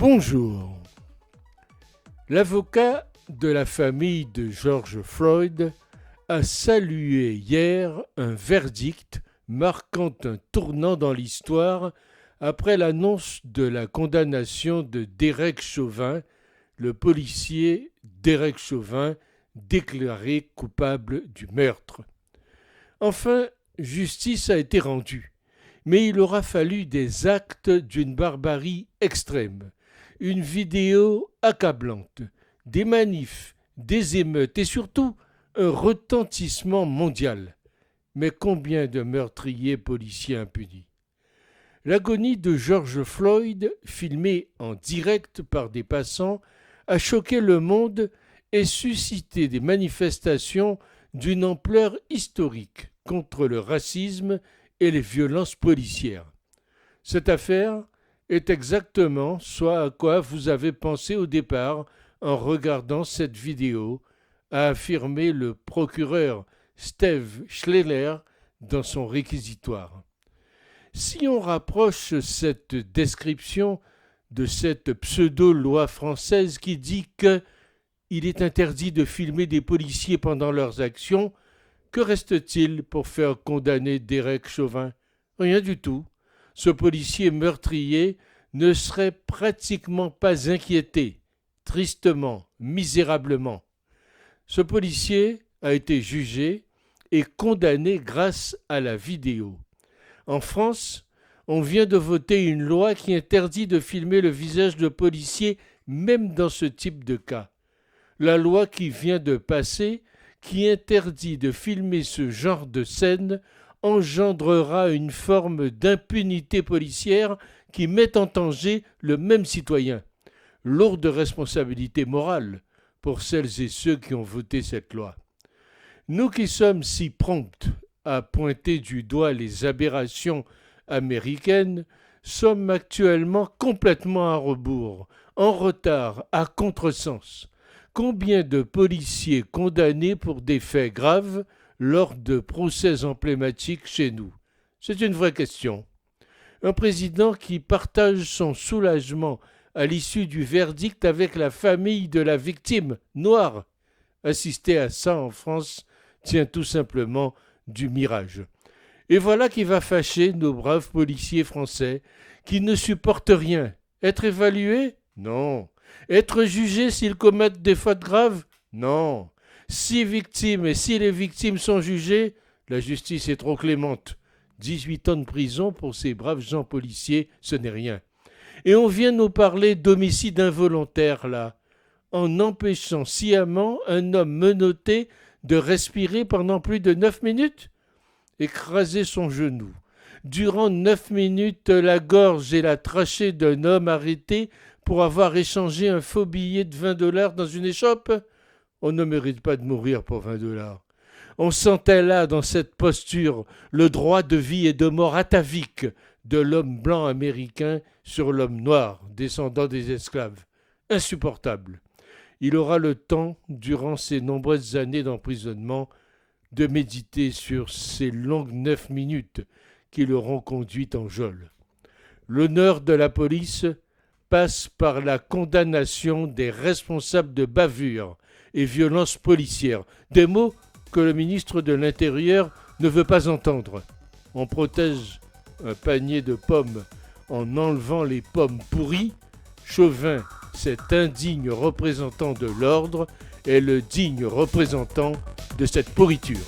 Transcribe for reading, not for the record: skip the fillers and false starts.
Bonjour. L'avocat de la famille de George Floyd a salué hier un verdict marquant un tournant dans l'histoire après l'annonce de la condamnation de Derek Chauvin, le policier Derek Chauvin déclaré coupable du meurtre. Enfin, justice a été rendue, mais il aura fallu des actes d'une barbarie extrême, une vidéo accablante, des manifs, des émeutes et surtout un retentissement mondial. Mais combien de meurtriers policiers impunis? L'agonie de George Floyd, filmée en direct par des passants, a choqué le monde et suscité des manifestations d'une ampleur historique contre le racisme et les violences policières. Cette affaire est exactement ce à quoi vous avez pensé au départ en regardant cette vidéo, a affirmé le procureur Steve Schelleer dans son réquisitoire. Si on rapproche cette description de cette pseudo-loi française qui dit qu'il est interdit de filmer des policiers pendant leurs actions, que reste-t-il pour faire condamner Derek Chauvin? Rien du tout. Ce policier meurtrier ne serait pratiquement pas inquiété, tristement, misérablement. Ce policier a été jugé et condamné grâce à la vidéo. En France, on vient de voter une loi qui interdit de filmer le visage de policiers même dans ce type de cas. La loi qui vient de passer, qui interdit de filmer ce genre de scène, engendrera une forme d'impunité policière qui met en danger le même citoyen. Lourde responsabilité morale pour celles et ceux qui ont voté cette loi. Nous qui sommes si prompts à pointer du doigt les aberrations américaines, sommes actuellement complètement à rebours, en retard, à contresens. Combien de policiers condamnés pour des faits graves lors de procès emblématiques chez nous? C'est une vraie question. Un président qui partage son soulagement à l'issue du verdict avec la famille de la victime noire. Assister à ça en France tient tout simplement du mirage. Et voilà qui va fâcher nos braves policiers français qui ne supportent rien. Être évalués? Non. Être jugés s'ils commettent des fautes graves? Non. Si les victimes sont jugées, la justice est trop clémente. 18 ans de prison pour ces braves gens policiers, ce n'est rien. Et on vient nous parler d'homicide involontaire, là, en empêchant sciemment un homme menotté de respirer pendant plus de 9 minutes? Écraser son genou. Durant 9 minutes, la gorge et la trachée d'un homme arrêté pour avoir échangé un faux billet de $20 dans une échoppe? On ne mérite pas de mourir pour $20. On sentait là, dans cette posture, le droit de vie et de mort atavique de l'homme blanc américain sur l'homme noir, descendant des esclaves. Insupportable. Il aura le temps, durant ces nombreuses années d'emprisonnement, de méditer sur ces longues 9 minutes qui l'auront conduit en geôle. L'honneur de la police passe par la condamnation des responsables de bavures et violences policières, des mots que le ministre de l'Intérieur ne veut pas entendre. On protège un panier de pommes en enlevant les pommes pourries. Chauvin, cet indigne représentant de l'ordre, est le digne représentant de cette pourriture.